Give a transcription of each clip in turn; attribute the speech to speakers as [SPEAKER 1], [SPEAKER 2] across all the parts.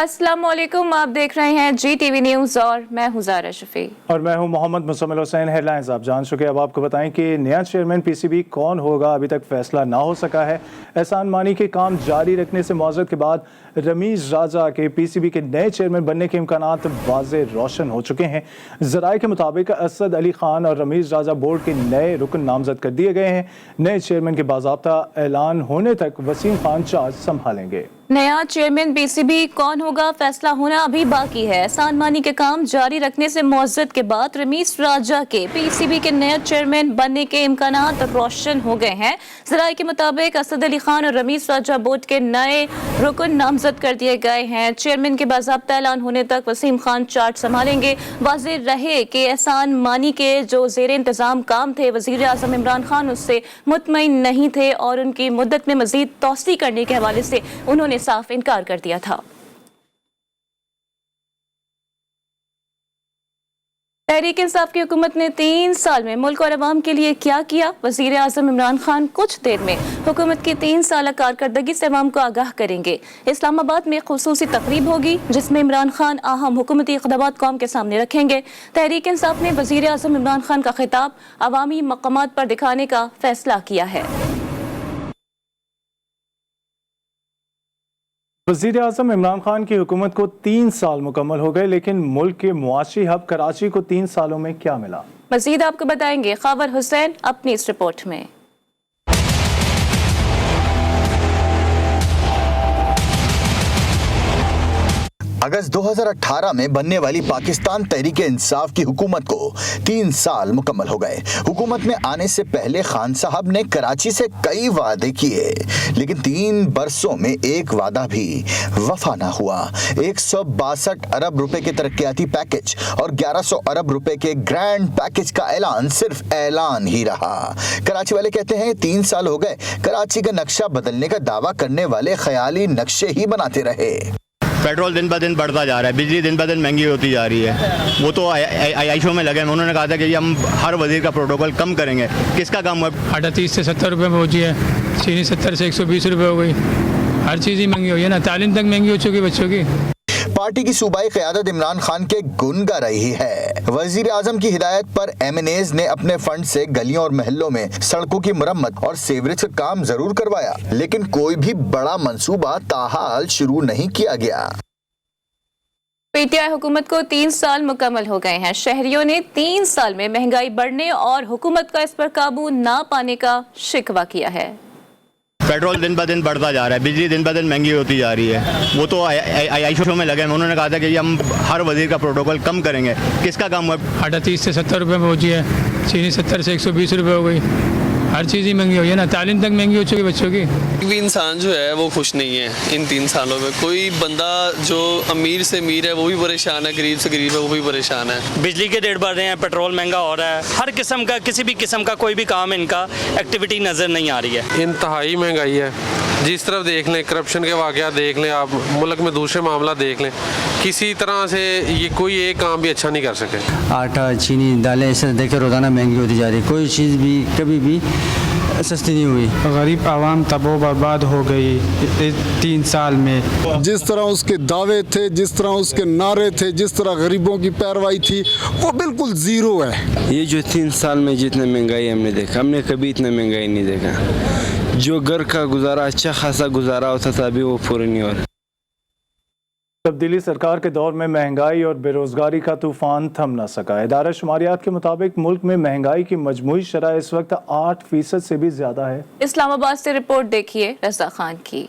[SPEAKER 1] अस्सलाम वालेकुम, आप देख रहे हैं GTV न्यूज़ और मैं हूं ज़ारा शफी
[SPEAKER 2] और मैं हूं मोहम्मद मुसम्मिल हुसैन। हेडलाइंस आप जान चुके। अब आपको बताएं कि नया चेयरमैन PCB कौन होगा, अभी तक फैसला ना हो सका है। एहसान मानी के काम जारी रखने से मुआज़रत के बाद रमीज़ राजा के PCB के नए चेयरमैन बनने के इम्कानात वाज़े रोशन हो चुके हैं। ज़राए के मुताबिक असद अली खान और रमीज़ राजा बोर्ड के नए रुकन नामजद कर दिए गए हैं। नए चेयरमैन के बाज़ाब्ता ऐलान होने तक वसीम खान चार्ज संभालेंगे।
[SPEAKER 1] नया चेयरमैन PCB कौन होगा, फैसला होना अभी बाकी है। एहसान मानी के काम जारी रखने से मुआज़रत के बाद रमीज़ राजा के PCB के नए चेयरमैन बनने के इम्कानात रोशन हो गए हैं। ज़राए के मुताबिक असद अली खान और रमीज़ राजा बोर्ड के नए रुकन नामजद कर दिए गए हैं। चेयरमैन के बाज़ाब्ता ऐलान होने तक वसीम खान चार्ज संभालेंगे। वाज़ेह रहे कि एहसान मानी के जो ज़ेर इंतज़ाम काम थे, वज़ीर आज़म इमरान खान उससे मुतमईन नहीं थे और उनकी मुद्दत में मज़ीद तौसी करने के हवाले से उन्होंने साफ इनकार कर दिया था। तहरीक इंसाफ की हुकूमत ने 3 साल में मुल्क और अवाम के लिए क्या किया? वज़ीर आज़म इमरान खान कुछ देर में हुकूमत की 3 साल कारकर्दगी से अवाम को आगाह करेंगे। इस्लामाबाद में खुसूसी तकरीब होगी जिसमें इमरान खान अहम हुकूमती इक़दामात कौम के सामने रखेंगे। तहरीक इंसाफ ने वज़ीर आज़म इमरान खान का खिताब अवामी मकामात पर दिखाने का फैसला किया है।
[SPEAKER 2] वज़ीर आज़म इमरान खान की हुकूमत को 3 साल मुकम्मल हो गए, लेकिन मुल्क के मुआशी हब कराची को 3 सालों में क्या मिला?
[SPEAKER 1] मज़ीद आपको बताएंगे ख़ावर हुसैन अपनी इस रिपोर्ट में।
[SPEAKER 3] अगस्त 2018 में बनने वाली पाकिस्तान तहरीक इंसाफ की हुकूमत को 3 साल मुकम्मल हो गए। हुकूमत में आने से पहले खान साहब ने कराची से कई वादे किए, लेकिन 3 बरसों में एक वादा भी वफा ना हुआ। 162 अरब रुपए के तरक्याती पैकेज और 1100 अरब रुपए के ग्रैंड पैकेज का ऐलान सिर्फ ऐलान ही रहा। कराची वाले कहते हैं 3 साल हो गए, कराची का नक्शा बदलने का दावा करने वाले ख्याली नक्शे ही बनाते रहे।
[SPEAKER 4] पेट्रोल दिन ब दिन बढ़ता जा रहा है, बिजली दिन ब दिन महंगी होती जा रही है। वो तो आईशो में लगे हैं। उन्होंने कहा था कि हम हर वजीर का प्रोटोकॉल कम करेंगे। किसका काम हुआ?
[SPEAKER 5] 38 से 70 रुपये में पहुँची है, चीनी 70 से 120 रुपये हो गई। हर चीज़ ही महंगी हुई है ना, तालीम तक महंगी हो चुकी बच्चों की।
[SPEAKER 3] पार्टी की सूबाई क़यादत इमरान खान के गुण गा रही है। वज़ीर आज़म की हिदायत पर MNAs ने अपने फंड से गलियों और महल्लों में सड़कों की मरम्मत और सीवरेज का काम जरूर करवाया, लेकिन कोई भी बड़ा मंसूबा ताहाल शुरू नहीं किया गया।
[SPEAKER 1] PTI हुकूमत को 3 साल मुकम्मल हो गए हैं। शहरियों ने 3 साल में महंगाई बढ़ने और हुकूमत का इस पर काबू ना पाने का शिकवा किया है।
[SPEAKER 4] पेट्रोल दिन ब दिन बढ़ता जा रहा है, बिजली दिन ब दिन महंगी होती जा रही है। वो तो आईशो में लगे हैं। उन्होंने कहा था कि हम हर वजीर का प्रोटोकॉल कम करेंगे। किसका काम हुआ?
[SPEAKER 5] 38 से 70 रुपये में पहुँची है, चीनी 70 से 120 रुपये हो गई। हर चीज़ ही महंगी हुई है ना, तालीम तक महंगी हो चुकी बच्चों की।
[SPEAKER 6] भी इंसान जो है वो खुश नहीं है इन 3 सालों में। कोई बंदा जो अमीर से अमीर है वो भी परेशान है, गरीब से गरीब है वो भी परेशान है।
[SPEAKER 7] बिजली के रेट बढ़ रहे हैं, पेट्रोल महंगा हो रहा है। हर किस्म का, किसी भी किस्म का कोई भी काम इनका एक्टिविटी नज़र नहीं आ रही है।
[SPEAKER 8] इंतहाई महंगाई है। जिस तरफ देख लें, करप्शन के वाक़यात देख लें, आप मुल्क में दूसरे मामला देख लें, किसी तरह से ये कोई एक काम भी अच्छा नहीं कर सके।
[SPEAKER 9] आटा, चीनी, दालें ऐसे देखे रोज़ाना महंगी होती जा रही है। कोई चीज़ भी कभी भी सस्ती नहीं हुई।
[SPEAKER 10] गरीब आवाम तबाह बर्बाद हो गई 3 साल में।
[SPEAKER 11] जिस तरह उसके दावे थे, जिस तरह उसके नारे थे, जिस तरह गरीबों की पैरवाई थी, वो बिल्कुल ज़ीरो है।
[SPEAKER 12] ये जो 3 साल में जितने महंगाई हमने देखा, हमने कभी इतना महंगाई नहीं देखा। जो घर का गुजारा अच्छा खासा गुजारा होता था, अभी वो पूरा नहीं हो रहा।
[SPEAKER 2] तब्दीली सरकार के दौर में महंगाई और बेरोजगारी का तूफान थम न सका। इदारा शुमारियात के मुताबिक मुल्क में महंगाई की मजमूई शरह इस वक्त 8% से भी ज्यादा है।
[SPEAKER 1] इस्लामाबाद से रिपोर्ट देखिए रज़ा खान की।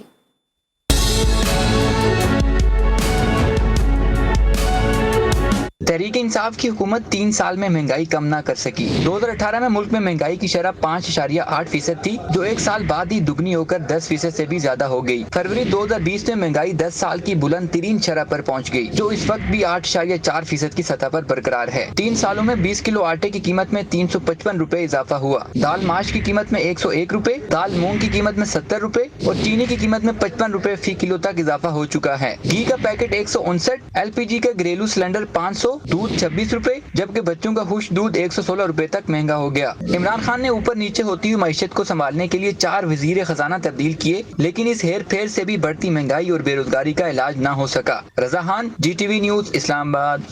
[SPEAKER 13] तहरीक इंसाफ की हुकूमत 3 साल में महंगाई कम ना कर सकी। 2018 में मुल्क में महंगाई की शरह 5.8% थी, जो 1 साल बाद ही दुगनी होकर 10% से भी ज्यादा हो गई। फरवरी 2020 में महंगाई 10 साल की बुलंद तरीन शरह पर पहुंच गई, जो इस वक्त भी 8.4% की सतह पर बरकरार है। 3 सालों में 20 किलो आटे की कीमत में 355 रुपए इजाफा हुआ। दाल माश की कीमत में 101 रुपए, दाल मूंग की कीमत में 70 रुपए और चीनी की कीमत में 55 रुपए फी किलो तक इजाफा हो चुका है। घी का पैकेट 159, LPG का घरेलू सिलेंडर 500, दूध 26 रुपए, जबकि बच्चों का खुश दूध 116 रुपए तक महंगा हो गया। इमरान खान ने ऊपर नीचे होती हुई मईशत को संभालने के लिए 4 वजीर खजाना तब्दील किए, लेकिन इस हेर फेर से भी बढ़ती महंगाई और बेरोजगारी का इलाज न हो सका। Raza Khan, GTV news, Islamabad.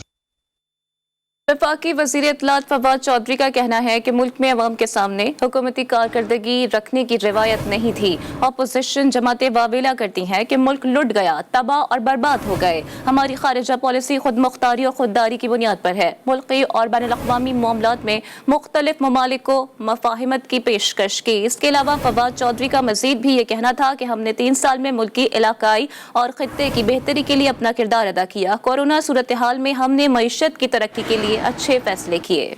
[SPEAKER 1] वफाकी वज़ीर इत्तलात फवाद चौधरी का कहना है कि मुल्क में अवाम के सामने हुकूमती कारकर्दगी रखने की रिवायत नहीं थी। अपोजिशन जमातें वावेला करती हैं कि मुल्क लुट गया, तबाह और बर्बाद हो गए। हमारी खारिजा पॉलिसी खुद मुख्तारी और खुददारी की बुनियाद पर है। मुल्की और बैनुल-अक़वामी मामलात में मुख्तलिफ ममालिक को मफाहिमत की पेशकश की। इसके अलावा फवाद चौधरी का मजीद भी ये कहना था कि हमने 3 साल में मुल्क की इलाकाई और खित्ते की बेहतरी के लिए अपना किरदार अदा किया। कोरोना सूरत हाल में हमने मईशत की तरक्की के लिए अच्छे फैसले किए।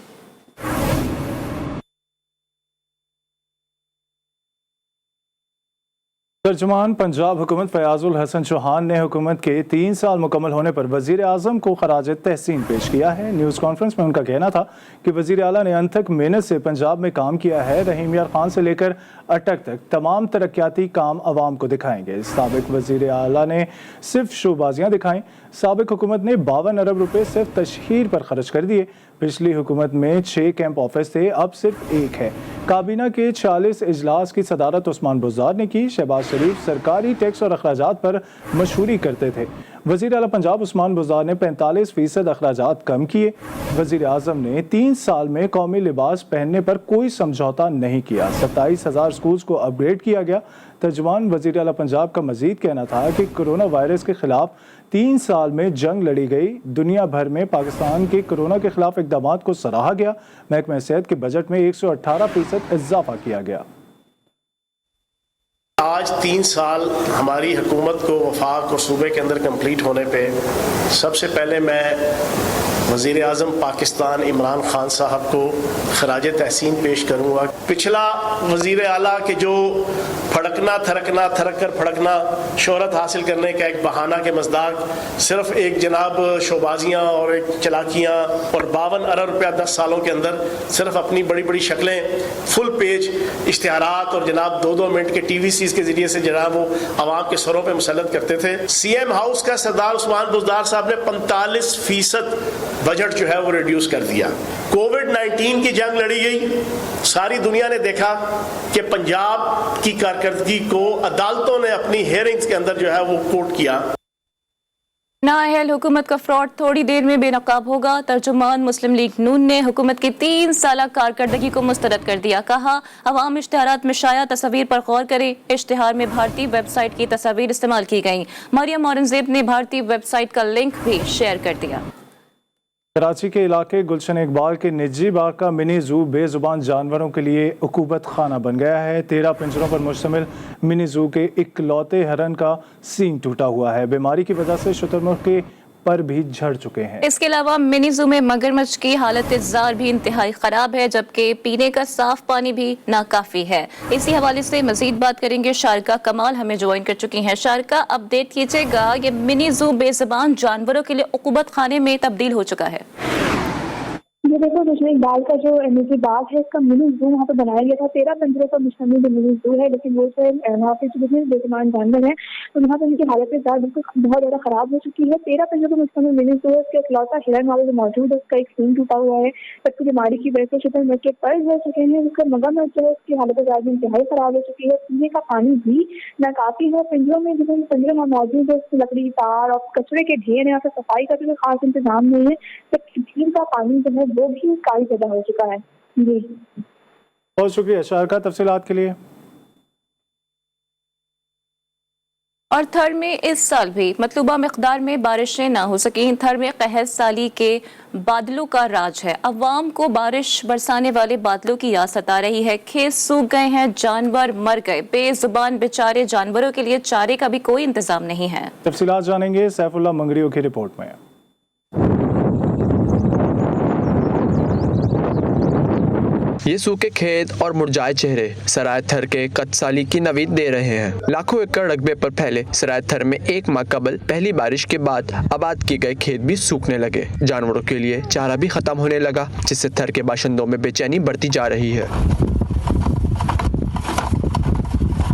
[SPEAKER 2] तर्जुमान पंजाब हुकूमत फयाजुल हसन चौहान ने हुकूमत के 3 साल मुकम्मल होने पर वज़ीर आज़म को खराज तहसीन पेश किया है। न्यूज़ कॉन्फ्रेंस में उनका कहना था कि वज़ीर आला ने अनथक मेहनत से पंजाब में काम किया है। रहीम यार खान से लेकर अटक तक तमाम तरक्याती काम अवाम को दिखाएंगे। साबिक वज़ीर आला ने सिर्फ शोबाजियाँ दिखाईं। साबिक हुकूमत ने 52 अरब रुपए सिर्फ तशहीर पर खर्च कर दिए। पिछली हुकूमत में 6 कैंप ऑफिस थे, अब सिर्फ 1 है। काबीना के 40 इजलास की सदारत उस्मान बुज़दार ने की। शहबाज शरीफ सरकारी टैक्स और अखराजात पर मशहूरी करते थे। वज़ीर आला पंजाब उस्मान बुज़दार ने 45% अखराजात कम किए। वज़ीर आज़म ने 3 साल में कौमी लिबास पहनने पर कोई समझौता नहीं किया। 27,000 स्कूल्स को अपग्रेड किया गया। तर्जुमान वज़ीर आला पंजाब का मजीद कहना था कि कोरोना वायरस के खिलाफ 3 साल में जंग लड़ी गई। दुनिया भर में पाकिस्तान के कोरोना के खिलाफ इक़दामात को सराहा गया। महकमा सेहत के बजट में 118% इजाफा किया गया।
[SPEAKER 14] आज 3 साल हमारी हुकूमत को वफाक और सूबे के अंदर कंप्लीट होने पे सबसे पहले मैं वज़ीर आज़म पाकिस्तान इमरान खान साहब को खराज तहसीन पेश करूँगा। पिछला वज़ीर आला के जो फड़कना थरकना थरक कर फड़कना शोहरत हासिल करने का एक बहाना के मज़दाक सिर्फ एक जनाब शोबाजियाँ और एक चलाकियाँ और 52 अरब रुपया 10 सालों के अंदर सिर्फ अपनी बड़ी बड़ी शक्लें फुल पेज इश्तिहारात और जनाब 2-2 मिनट के TVCs के ज़रिए से जनाब वो आवाम के सरों पर मुसल्लत करते थे। CM हाउस का सरदार उस्मान बुज़दार साहब ने 45% बजट जो है वो रिड्यूस कर दिया। कोविड-19 की जंग लड़ी गई। सारी दुनिया ने देखा कि पंजाब की कारकर्दगी को अदालतों ने अपनी हेयरिंग्स के अंदर जो है वो कोर्ट किया।
[SPEAKER 1] नाअहल हुकूमत का फ्रॉड थोड़ी देर में बेनकाब होगा। तर्जुमान मुस्लिम लीग नून ने हुकूमत की 3 साल कारकर्दगी को मुस्तरद कर दिया। कहा, अवाम इश्तिहारात में शाया तस्वीर पर गौर करे। इश्तिहार में भारतीय वेबसाइट की तस्वीर इस्तेमाल की गई। मरियम औरंगजेब ने भारतीय वेबसाइट का लिंक भी शेयर कर दिया।
[SPEAKER 2] कराची के इलाके गुलशन इकबाल के निजी बाग का मिनी जू बेजुबान जानवरों के लिए उकूबत खाना बन गया है। 13 पिंजरों पर मुश्तमिल मिनी जू के इकलौते हरन का सींग टूटा हुआ है। बीमारी की वजह से शुतुरमुर्ग के पर भी झड़ चुके हैं।
[SPEAKER 1] इसके अलावा मिनी जू में मगरमच्छ की हालत जार भी इंतहाई खराब है, जबकि पीने का साफ पानी भी नाकाफी है। इसी हवाले से मजीद बात करेंगे। शारका कमाल हमें ज्वाइन कर चुकी हैं। शारका, अपडेट कीजिएगा, ये मिनी जू बेज़ुबान जानवरों के लिए उकूबत खाने में तब्दील हो चुका है।
[SPEAKER 15] ये देखो, गुलशन इकबाल का जो निजी बाग है इसका मिनी जू वहाँ पे बनाया गया था। 13 पिंजरों पर मुश्तमिल मिनी जू है, लेकिन वो से वहाँ पे जो बेजुबान जानवर है तो वहाँ पे उनकी हालत बिल्कुल बहुत ज़्यादा खराब हो चुकी है। 13 पिंजरों पर मुश्तमिल मिनी जू है, उसके इकलौता हिरन वाले जो मौजूद है उसका एक सींग टूटा हुआ है। सबकी बीमारी की वजह से शुतुरमुर्ग के पर झड़ चुके हैं। उसका मगरमच्छ जो है उसकी हालत भी इंतहाई खराब हो चुकी है। पीने का पानी भी नाकाफी है। पिंजरों में जो पिंजरे में मौजूद है उसकी लकड़ी, तार और कचरे के ढेर है। यहाँ पे सफाई का भी खास इंतजाम नहीं है। पीने का पानी जो है वो भी काफी ज्यादा हो चुका है। जी,
[SPEAKER 2] बहुत शुक्रिया शारका तफसीलात के लिए।
[SPEAKER 1] और थर में इस साल भी मतलूबा मिकदार में बारिशें ना हो सकें। थर में कहर साली के बादलों का राज है। अवाम को बारिश बरसाने वाले बादलों की याद सता रही है। खेत सूख गए हैं, जानवर मर गए। बेजुबान बेचारे जानवरों के लिए चारे का भी कोई इंतजाम नहीं है।
[SPEAKER 2] तफसीलात जानेंगे सैफुल्लाह मंगरियों की रिपोर्ट में।
[SPEAKER 16] ये सूखे खेत और मुरझाए चेहरे सराय थर के कदसाली की नवीद दे रहे हैं। लाखों एकड़ रकबे पर फैले सराय थर में 1 माह कबल पहली बारिश के बाद आबाद किए गए खेत भी सूखने लगे। जानवरों के लिए चारा भी खत्म होने लगा, जिससे थर के बाशिंदों में बेचैनी बढ़ती जा रही है।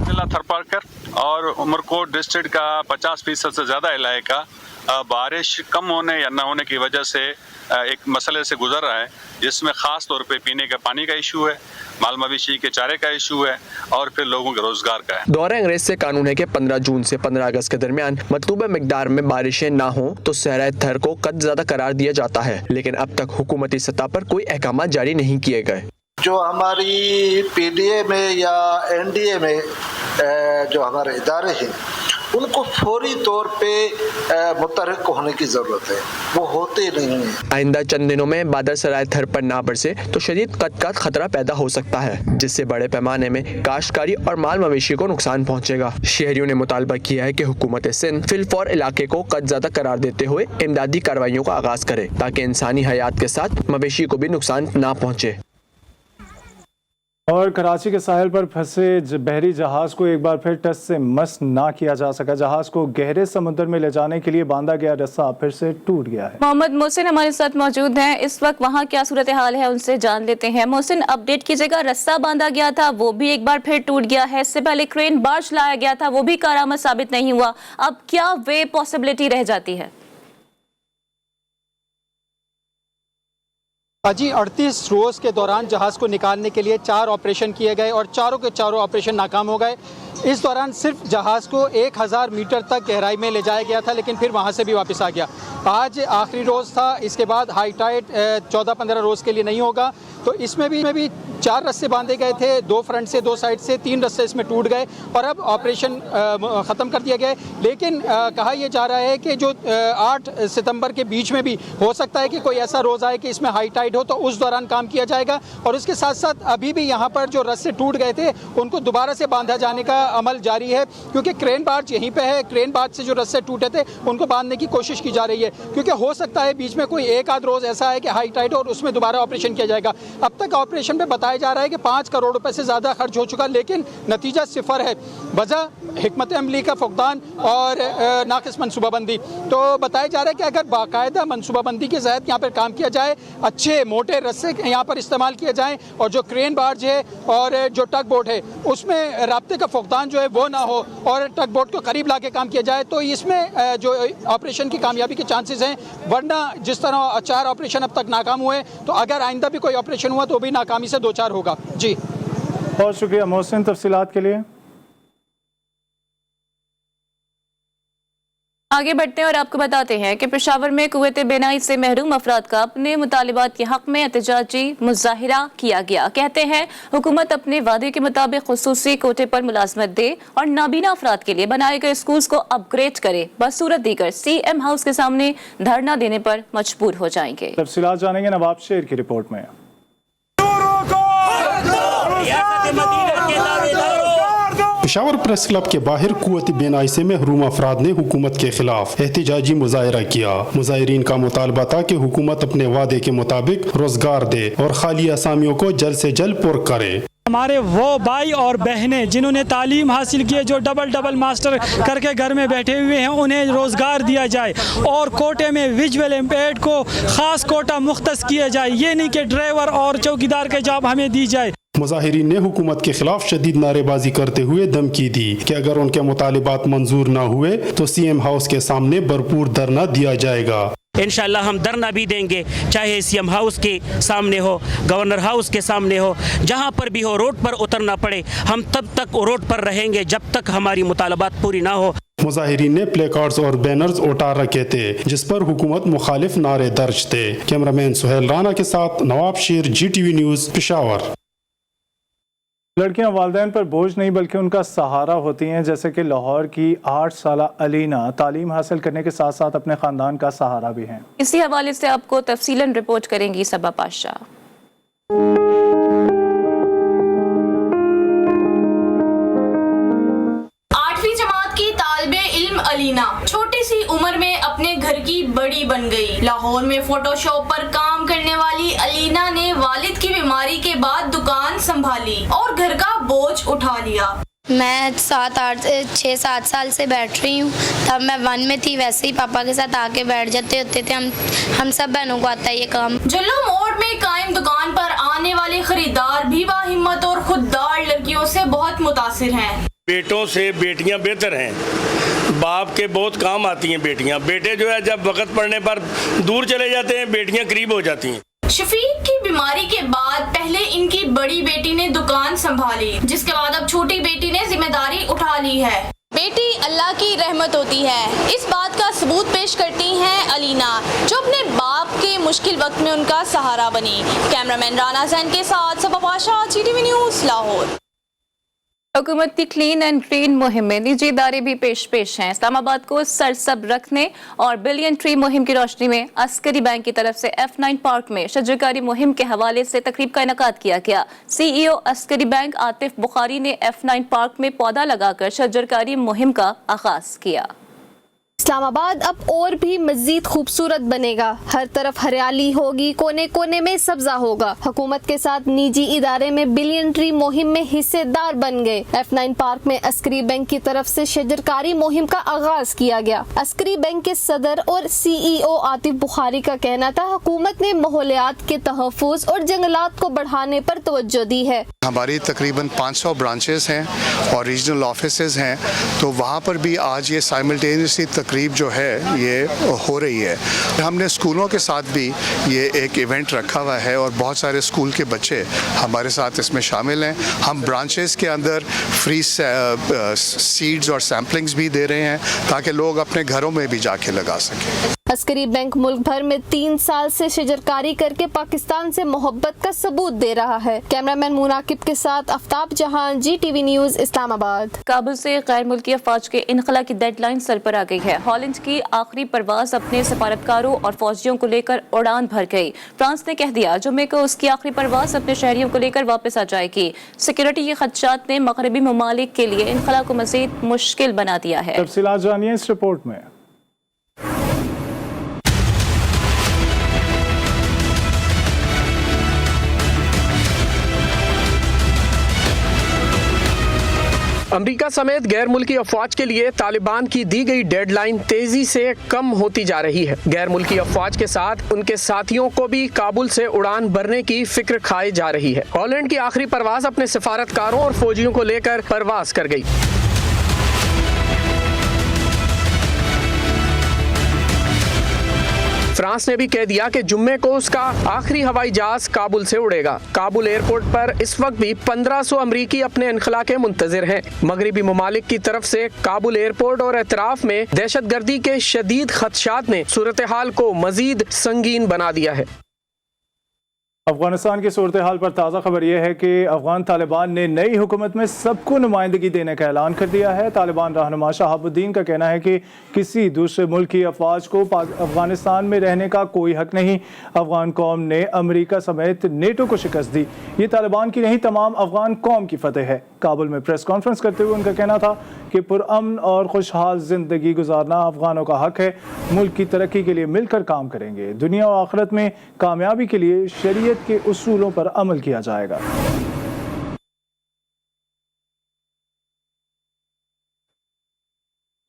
[SPEAKER 17] जिला थरपारकर और उमरकोट डिस्ट्रिक्ट का 50% से ज़्यादा इलाका बारिश कम होने या न होने की वजह से एक मसले से गुजर रहा है, जिसमें ख़ास तौर पे पीने का पानी का इशू है, माल मवेशी के चारे का इशू है और फिर लोगों के रोजगार का है।
[SPEAKER 16] दौरे अंग्रेज से कानून है कि 15 जून से 15 अगस्त के दरमियान मतलूबा मिकदार में बारिशें ना हो तो सहराए थर को कद ज़्यादा करार दिया जाता है, लेकिन अब तक हुकूमती सतह पर कोई अहकाम जारी नहीं किए गए।
[SPEAKER 18] जो हमारी पीडीए में या एनडीए में जो हमारे इदारे हैं उनको फौरी तौर पे मुतहर्रिक होने की ज़रूरत है, वो होते नहीं हैं।
[SPEAKER 16] आइंदा चंद दिनों में बादल सराय थर पर ना बरसे तो शदीद कद का खतरा पैदा हो सकता है, जिससे बड़े पैमाने में काश्तकारी और माल मवेशी को नुकसान पहुंचेगा। शहरियों ने मुतालबा किया है कि हुकूमत सिंध फिलफौर इलाके को कद ज़्यादा करार देते हुए इमदादी कार्रवाइयों का आगाज़ करे ताकि इंसानी हयात के साथ मवेशी को भी नुकसान ना पहुँचे।
[SPEAKER 2] और कराची के साहिल पर फंसे बहरी जहाज को एक बार फिर टस से मस ना किया जा सका। जहाज को गहरे समुद्र में ले जाने के लिए बांधा गया रस्सा फिर से टूट गया है।
[SPEAKER 1] मोहम्मद मोहसिन हमारे साथ मौजूद हैं, इस वक्त वहाँ क्या सूरत हाल है उनसे जान लेते हैं। मोहसिन, अपडेट कीजिएगा, रस्सा बांधा गया था वो भी एक बार फिर टूट गया है, इससे पहले क्रेन बार्ज लाया गया था वो भी कारआमद साबित नहीं हुआ, अब क्या वे पॉसिबिलिटी रह जाती है?
[SPEAKER 19] जी 38 रोज़ के दौरान जहाज़ को निकालने के लिए 4 ऑपरेशन किए गए और चारों के चारों ऑपरेशन नाकाम हो गए। इस दौरान सिर्फ जहाज़ को 1000 मीटर तक गहराई में ले जाया गया था, लेकिन फिर वहाँ से भी वापस आ गया। आज आखिरी रोज़ था, इसके बाद हाई टाइड 14-15 रोज़ के लिए नहीं होगा, तो इसमें भी 4 रस्से बांधे गए थे, 2 फ्रंट से 2 साइड से, 3 रस्से इसमें टूट गए और अब ऑपरेशन ख़त्म कर दिया गया। लेकिन कहा यह जा रहा है कि जो 8 सितंबर के बीच में भी हो सकता है कि कोई ऐसा रोज़ आए कि इसमें हाई टाइड हो, तो उस दौरान काम किया जाएगा। और उसके साथ साथ अभी भी यहाँ पर जो रस्से टूट गए थे उनको दोबारा से बांधा जाने का अमल जारी है, क्योंकि क्रेन बार्ज यहीं पे है। क्रेन बार्ज से जो रस्से टूटे थे उनको बांधने की कोशिश की जा रही है, क्योंकि हो सकता है बीच में कोई एक आध रोज़ ऐसा है कि हाई टाइड और उसमें दोबारा ऑपरेशन किया जाएगा। अब तक ऑपरेशन पे बताया जा रहा है कि 5 करोड़ रुपए से ज़्यादा खर्च हो चुका, लेकिन नतीजा सिफर है। वजह हिकमत अमली का फुकदान और नाक़िस मनसूबाबंदी। तो बताया जा रहा है कि अगर बाकायदा मनसूबाबंदी के तहत यहाँ पर काम किया जाए, अच्छे मोटे रस्से यहाँ पर इस्तेमाल किए जाएँ और जो क्रेन बार्ज है और जो टग बोट है उसमें राब्ते का फुकदान जो है वो ना हो और टग बोट को करीब ला के काम किया जाए, तो इसमें जो ऑपरेशन की कामयाबी के चांसेस हैं। वरना जिस तरह 4 ऑपरेशन अब तक नाकाम हुए, तो अगर आइंदा भी कोई ऑपरेशन हुआ तो भी नाकामी से 2-4 होगा। जी
[SPEAKER 2] बहुत शुक्रिया मोहसिन तफसीलात के लिए।
[SPEAKER 1] आगे बढ़ते हैं और आपको बताते हैं कि पेशावर में कुव्वत बेनाई से महरूम अफराद का अपने मुतालिबात के हक में एहतजाजी मुजाहिरा किया गया। कहते हैं हुकूमत अपने वादे के मुताबिक खुसूसी कोटे पर मुलाजमत दे और नाबीना अफराद के लिए बनाए गए स्कूल्स को अपग्रेड करे, बसूरत दीगर CM हाउस के सामने धरना देने पर मजबूर हो जाएंगे।
[SPEAKER 2] तफसीलात जानेंगे नवाब शेर की रिपोर्ट में।
[SPEAKER 20] पेशावर प्रेस क्लब के बाहर कुव्वत बेनाई से महरूम अफराद ने हुकूमत के खिलाफ एहतजाजी मुजाहिरा किया। मुजाहिरीन का मुतालबा था कि हुकूमत अपने वादे के मुताबिक रोजगार दे और खाली असामियों को जल्द से जल्द पुर करे।
[SPEAKER 21] हमारे वो भाई और बहनें जिन्होंने तालीम हासिल की है, जो डबल मास्टर करके घर में बैठे हुए हैं, उन्हें रोज़गार दिया जाए और कोटे में विजुअल इम्पेयर्ड को ख़ास कोटा मुख्तस किया जाए। ये नहीं कि ड्राइवर और चौकीदार के जॉब हमें दी जाए।
[SPEAKER 20] मुजाहिरीन ने हुकूमत के खिलाफ शदीद नारेबाजी करते हुए धमकी दी कि अगर उनके मुतालिबात मंजूर न हुए तो CM हाउस के सामने भरपूर धरना दिया जाएगा।
[SPEAKER 22] इंशाअल्लाह हम धरना भी देंगे, चाहे CM हाउस के सामने हो, गवर्नर हाउस के सामने हो, जहां पर भी हो, रोड पर उतरना पड़े, हम तब तक रोड पर रहेंगे जब तक हमारी मुतालबात पूरी ना हो।
[SPEAKER 20] मुजाहिरीन ने प्ले कार्ड्स और बैनर्स उतार रखे थे जिस पर हुकूमत मुखालिफ नारे दर्ज थे। कैमरामैन सुहेल राना के साथ नवाब शेर, GTV न्यूज़, पेशावर।
[SPEAKER 2] लड़कियां वालिदैन पर बोझ नहीं बल्कि उनका सहारा होती हैं, जैसे कि लाहौर की 8 साला अलीना तालीम हासिल करने के साथ साथ अपने खानदान का सहारा भी हैं।
[SPEAKER 1] इसी हवाले से आपको तफसीलन रिपोर्ट करेंगी सबा पाशा।
[SPEAKER 23] 8वीं जमात की तालिबे इल्म अलीना छोटी सी उम्र में अपने घर की बड़ी बन गई। लाहौर में फोटोशॉप पर काम करने वाली अलीना ने वालिद की बीमारी के बाद दुकान संभाली और घर का बोझ उठा लिया।
[SPEAKER 24] मैं 6-7 साल से बैठ रही हूँ। तब मैं 1 में थी, वैसे ही पापा के साथ आके बैठ जाते होते थे। हम सब बहनों को आता है ये काम।
[SPEAKER 23] जुल्लू मोड़ में कायम दुकान पर आने वाले खरीदार भी बाहिम्मत और खुददार लड़कियों से बहुत मुतासिर हैं।
[SPEAKER 3] بیٹوں سے بیٹیاں بہتر ہیں. باپ کے بہت کام آتی ہیں بیٹیاں. بیٹے جو ہے جب وقت پڑنے پر دور چلے جاتے ہیں, بیٹیاں قریب ہو جاتی ہیں.
[SPEAKER 23] شفیق کی بیماری کے بعد پہلے ان کی بڑی بیٹی نے دکان سنبھالی, جس کے بعد اب چھوٹی بیٹی نے ذمہ داری اٹھا لی ہے. بیٹی اللہ کی رحمت ہوتی ہے, اس بات کا ثبوت پیش کرتی ہیں علینا, جو اپنے باپ کے مشکل وقت میں ان کا سہارا بنی. کیمرامین رانا زین کے ساتھ صبا پاشا, GTV نیوز, لاہور.
[SPEAKER 1] حکومت کی کلین اینڈ گرین مہم میں نجی ادارے بھی پیش ہیں. اسلام آباد کو سرسب رکھنے اور بلین ٹری مہم کی روشنی میں عسکری بینک کی طرف سے F9 پارک میں شجرکاری مہم کے حوالے سے تقریب کا انعقاد کیا گیا. CEO عسکری بینک عاطف بخاری نے F9 پارک میں پودا لگا کر شجرکاری مہم کا آغاز کیا.
[SPEAKER 4] اسلام آباد اب اور بھی مزید خوبصورت بنے گا. ہر طرف ہریالی ہوگی, کونے کونے میں سبزہ ہوگا. حکومت کے ساتھ نجی ادارے میں بلین ٹری مہم میں حصے دار بن گئے. F9 پارک میں عسکری بینک کی طرف سے شجرکاری مہم کا آغاز کیا گیا. عسکری بینک کے صدر اور CEO عاطف بخاری کا کہنا تھا حکومت نے ماحولیات کے تحفظ اور جنگلات کو بڑھانے پر توجہ دی ہے.
[SPEAKER 5] ہماری تقریباً 500 برانچز ہیں اور ریجنل آفیسز ہیں, تو وہاں پر بھی آج یہ سائملٹینیسلی تقریب جو ہے یہ ہو رہی ہے. ہم نے اسکولوں کے ساتھ بھی یہ ایک ایونٹ رکھا ہوا ہے اور بہت سارے اسکول کے بچے ہمارے ساتھ اس میں شامل ہیں. ہم برانچز کے اندر فری سیڈز اور سیمپلنگز بھی دے رہے ہیں تاکہ لوگ اپنے گھروں میں بھی جا کے لگا سکیں.
[SPEAKER 4] عسکری بینک ملک بھر میں 3 سال سے شجرکاری کر کے پاکستان سے محبت کا ثبوت دے رہا ہے. کیمرامین مناقب کے ساتھ آفتاب جہان, GTV نیوز, اسلام آباد.
[SPEAKER 1] کابل سے غیر ملکی افواج کے انخلا کی ڈیڈ لائن سر پر آ گئی ہے. ہالینڈ کی آخری پرواز اپنے سفارتکاروں اور فوجیوں کو لے کر اڑان بھر گئی. فرانس نے کہہ دیا جمعے کو اس کی آخری پرواز اپنے شہریوں کو لے کر واپس آ جائے گی. سیکورٹی کے خدشات نے مغربی ممالک کے لیے انخلا کو مزید مشکل بنا دیا ہے.
[SPEAKER 2] تفصیلات جانیے اس رپورٹ میں.
[SPEAKER 16] امریکہ سمیت غیر ملکی افواج کے لیے طالبان کی دی گئی ڈیڈ لائن تیزی سے کم ہوتی جا رہی ہے. غیر ملکی افواج کے ساتھ ان کے ساتھیوں کو بھی کابل سے اڑان بھرنے کی فکر کھائی جا رہی ہے. ہالینڈ کی آخری پرواز اپنے سفارتکاروں اور فوجیوں کو لے کر پرواز کر گئی. فرانس نے بھی کہہ دیا کہ جمعے کو اس کا آخری ہوائی جہاز کابل سے اڑے گا. کابل ایئرپورٹ پر اس وقت بھی 1500 امریکی اپنے انخلا کے منتظر ہیں. مغربی ممالک کی طرف سے کابل ایئرپورٹ اور اطراف میں دہشت گردی کے شدید خدشات نے صورتحال کو مزید سنگین بنا دیا ہے.
[SPEAKER 2] افغانستان کی صورتحال پر تازہ خبر یہ ہے کہ افغان طالبان نے نئی حکومت میں سب کو نمائندگی دینے کا اعلان کر دیا ہے. طالبان رہنما شہاب الدین کا کہنا ہے کہ کسی دوسرے ملک کی افواج کو افغانستان میں رہنے کا کوئی حق نہیں. افغان قوم نے امریکہ سمیت نیٹو کو شکست دی. یہ طالبان کی نہیں تمام افغان قوم کی فتح ہے. کابل میں پریس کانفرنس کرتے ہوئے ان کا کہنا تھا کہ پرامن اور خوشحال زندگی گزارنا افغانوں کا حق ہے. ملک کی ترقی کے لیے مل کر کام کریں گے. دنیا و آخرت میں کامیابی کے لیے شریعت کے اصولوں پر عمل کیا جائے گا.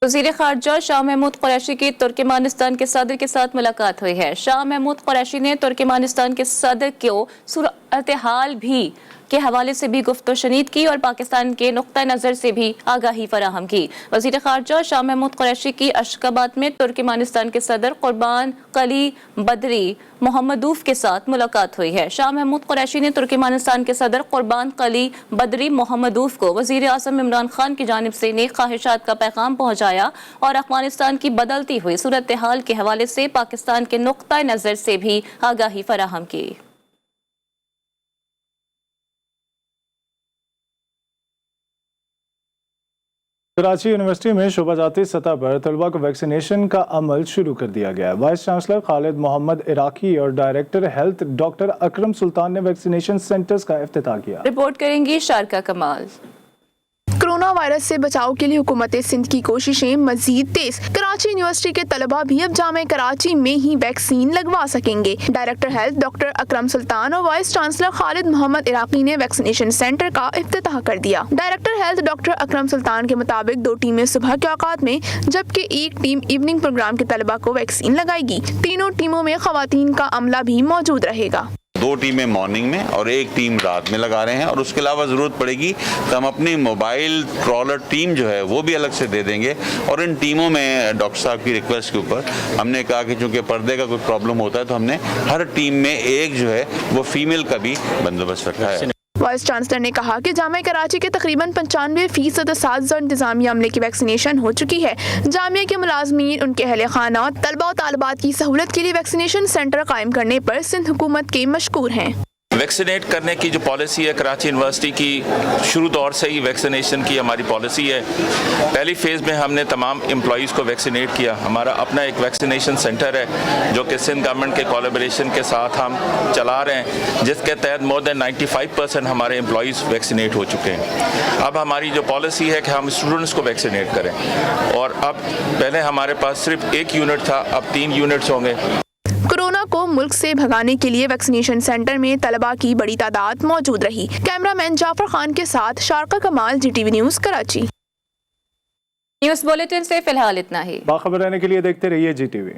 [SPEAKER 1] وزیر خارجہ شاہ محمود قریشی کی ترکمانستان کے صدر کے ساتھ ملاقات ہوئی ہے. شاہ محمود قریشی نے ترکمانستان کے صدر کو صورتحال بھی کے حوالے سے بھی گفت و شنید کی اور پاکستان کے نقطہ نظر سے بھی آگاہی فراہم کی. وزیر خارجہ شاہ محمود قریشی کی اشخاباد میں ترکمانستان کے صدر قربان قلی بدری محمدوف کے ساتھ ملاقات ہوئی ہے. شاہ محمود قریشی نے ترکمانستان کے صدر قربان قلی بدری محمدوف کو وزیر اعظم عمران خان کی جانب سے نیک خواہشات کا پیغام پہنچایا اور افغانستان کی بدلتی ہوئی صورتحال کے حوالے سے پاکستان کے نقطہ نظر سے بھی آگاہی فراہم کی.
[SPEAKER 2] کراچی یونیورسٹی میں شعبہ جاتی سطح پر طلباء کو ویکسینیشن کا عمل شروع کر دیا گیا ہے. وائس چانسلر خالد محمد عراقی اور ڈائریکٹر ہیلتھ ڈاکٹر اکرم سلطان نے ویکسینیشن سینٹرز کا افتتاح کیا.
[SPEAKER 1] رپورٹ کریں گی شارکہ کمال.
[SPEAKER 6] کرونا وائرس سے بچاؤ کے لیے حکومت سندھ کی کوششیں مزید تیز. کراچی یونیورسٹی کے طلباء بھی اب جامعہ کراچی میں ہی ویکسین لگوا سکیں گے. ڈائریکٹر ہیلتھ ڈاکٹر اکرم سلطان اور وائس چانسلر خالد محمد عراقی نے ویکسینیشن سینٹر کا افتتاح کر دیا. ڈائریکٹر ہیلتھ ڈاکٹر اکرم سلطان کے مطابق 2 ٹیمیں صبح کے اوقات میں جبکہ ایک ٹیم ایوننگ پروگرام کے طلباء کو ویکسین لگائے گی. تینوں ٹیموں میں خواتین کا عملہ بھی موجود رہے گا.
[SPEAKER 7] 2 टीमें मॉर्निंग में और 1 टीम रात में लगा रहे हैं, और उसके अलावा ज़रूरत पड़ेगी तो हम अपनी मोबाइल ट्रॉलर टीम जो है वो भी अलग से दे देंगे। और इन टीमों में डॉक्टर साहब की रिक्वेस्ट के ऊपर हमने कहा कि चूँकि पर्दे का कोई प्रॉब्लम होता है तो हमने हर टीम में एक जो है वो फीमेल का भी बंदोबस्त रखा है।
[SPEAKER 6] वाइस चांसलर ने कहा कि जामिया कराची के तकरीबन 95% असातिज़ा और इंतजामिया अमले की वैक्सीनेशन हो चुकी है। जामिया के मुलाजमीन, उनके अहले खाना, तलबा और तालिबात की सहूलत के लिए वैक्सीनेशन सेंटर कायम करने पर सिंध हुकूमत के मशकूर हैं।
[SPEAKER 8] वैक्सीनेट करने की जो पॉलिसी है कराची यूनिवर्सिटी की, शुरू दौर से ही वैक्सीनेशन की हमारी पॉलिसी है। पहली फेज़ में हमने तमाम एम्प्लॉइज़ को वैक्सीनेट किया। हमारा अपना एक वैक्सीनेशन सेंटर है जो कि सिंध गवर्नमेंट के कोलैबोरेशन के साथ हम चला रहे हैं, जिसके तहत मोर देन 95% हमारे एम्प्लॉइज़ वैक्सीनेट हो चुके हैं। अब हमारी जो पॉलिसी है कि हम स्टूडेंट्स को वैक्सीनेट करें, और अब पहले हमारे पास सिर्फ 1 यूनिट था, अब 3 यूनिट्स होंगे।
[SPEAKER 6] कोरोना को मुल्क से भगाने के लिए वैक्सीनेशन सेंटर में तलबा की बड़ी तादाद मौजूद रही। कैमरामैन जाफर खान के साथ शारका कमाल, GTV news Karachi.
[SPEAKER 1] News bulletin से फिलहाल इतना ही।
[SPEAKER 2] बाखबर रहने के लिए देखते रहिए GTV।